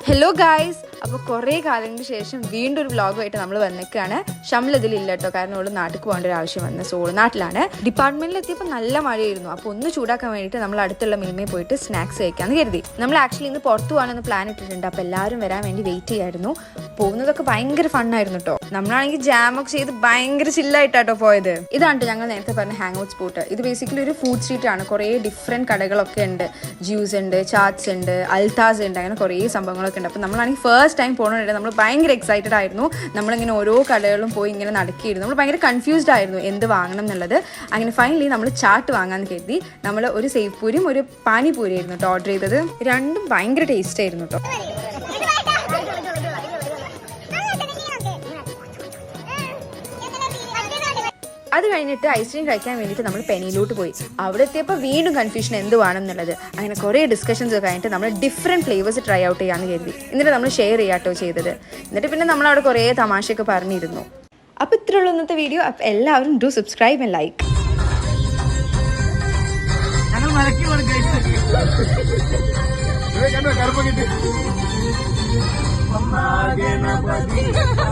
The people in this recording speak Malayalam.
ഹലോ ഗായ്സ്, അപ്പോൾ കുറേ കാലങ്ങൾക്ക് ശേഷം വീണ്ടും ഒരു വ്ളോഗുമായിട്ട് നമ്മൾ വന്നിക്കാണ്. ഷംൽ ഇതിലില്ല കേട്ടോ, കാരണം അവൾ നാട്ടിൽ പോകേണ്ട ഒരു ആവശ്യം വന്ന്. സോ നാട്ടിലാണ്. ഡിപ്പാർട്ട്മെന്റിലെത്തിയപ്പോൾ നല്ല മഴയായിരുന്നു. അപ്പോൾ ഒന്ന് ചൂടാക്കാൻ വേണ്ടിയിട്ട് നമ്മൾ അടുത്തുള്ള മിൽമയിൽ പോയിട്ട് സ്നാക്സ് കഴിക്കാമെന്ന് കരുതി. നമ്മൾ ആക്ച്വലി ഇന്ന് പുറത്ത് പോകാനൊന്ന് പ്ലാൻ ഇട്ടിട്ടുണ്ട്. അപ്പോൾ എല്ലാവരും വരാൻ വേണ്ടി വെയിറ്റ് ചെയ്യായിരുന്നു. പോകുന്നതൊക്കെ ഭയങ്കര ഫണ്ണായിരുന്നു കേട്ടോ. നമ്മളാണെങ്കിൽ ജാമൊക്കെ ചെയ്ത് ഭയങ്കര ചില്ലായിട്ടാട്ടോ പോയത്. ഇതാണ് ഞങ്ങൾ നേരത്തെ പറഞ്ഞ ഹാങ് ഔട്ട് സ്പോട്ട്. ഇത് ബേസിക്കലി ഒരു ഫുഡ് സ്ട്രീറ്റ് ആണ്. കുറേ ഡിഫറെൻറ്റ് കടകളൊക്കെ ഉണ്ട്. ജ്യൂസ് ഉണ്ട്, ചാറ്റ്സ് ഉണ്ട്, അൽത്താസ് ഉണ്ട്, അങ്ങനെ കുറേ സംഭവങ്ങളൊക്കെ ഉണ്ട്. അപ്പോൾ നമ്മളാണെങ്കിൽ ഫസ്റ്റ് ടൈം പോകണമെന്നുണ്ട്. നമ്മൾ ഭയങ്കര എക്സൈറ്റഡ് ആയിരുന്നു. നമ്മളിങ്ങനെ ഓരോ കടകളിലും പോയി ഇങ്ങനെ നടക്കിയിരുന്നു. നമ്മൾ ഭയങ്കര കൺഫ്യൂസ്ഡ് ആയിരുന്നു എന്ത് വാങ്ങണം എന്നുള്ളത്. അങ്ങനെ ഫൈനലി നമ്മൾ ചാട്ട് വാങ്ങാമെന്ന് കരുതി. നമ്മൾ ഒരു സേവ് പൂരിയും ഒരു പാനിപൂരി ആയിരുന്നു കേട്ടോ ഓർഡർ ചെയ്തത്. രണ്ടും ഭയങ്കര ടേസ്റ്റ് ആയിരുന്നു കേട്ടോ. അത് കഴിഞ്ഞിട്ട് ഐസ്ക്രീം കഴിക്കാൻ വേണ്ടിയിട്ട് നമ്മൾ പെനിയിലോട്ട് പോയി. അവിടെ എത്തിയപ്പോൾ വീണ്ടും കൺഫ്യൂഷൻ എന്ത് വേണം എന്നുള്ളത്. അങ്ങനെ കുറേ ഡിസ്കഷൻസ് ഒക്കെ കഴിഞ്ഞിട്ട് നമ്മൾ ഡിഫറെൻറ്റ് ഫ്ലേവേഴ്സ് ട്രൈ ഔട്ട് ചെയ്യാമെന്ന് കരുതി. എന്നിട്ട് നമ്മൾ ഷെയർ ചെയ്യാട്ടോ ചെയ്തത്. എന്നിട്ട് പിന്നെ നമ്മളവിടെ കുറേ തമാശയൊക്കെ പറഞ്ഞിരുന്നു. അപ്പോൾ ഇത്രയുള്ള ഇന്നത്തെ വീഡിയോ. അപ്പോൾ എല്ലാവരും ഡു സബ്സ്ക്രൈബ് ആൻഡ് ലൈക്ക്.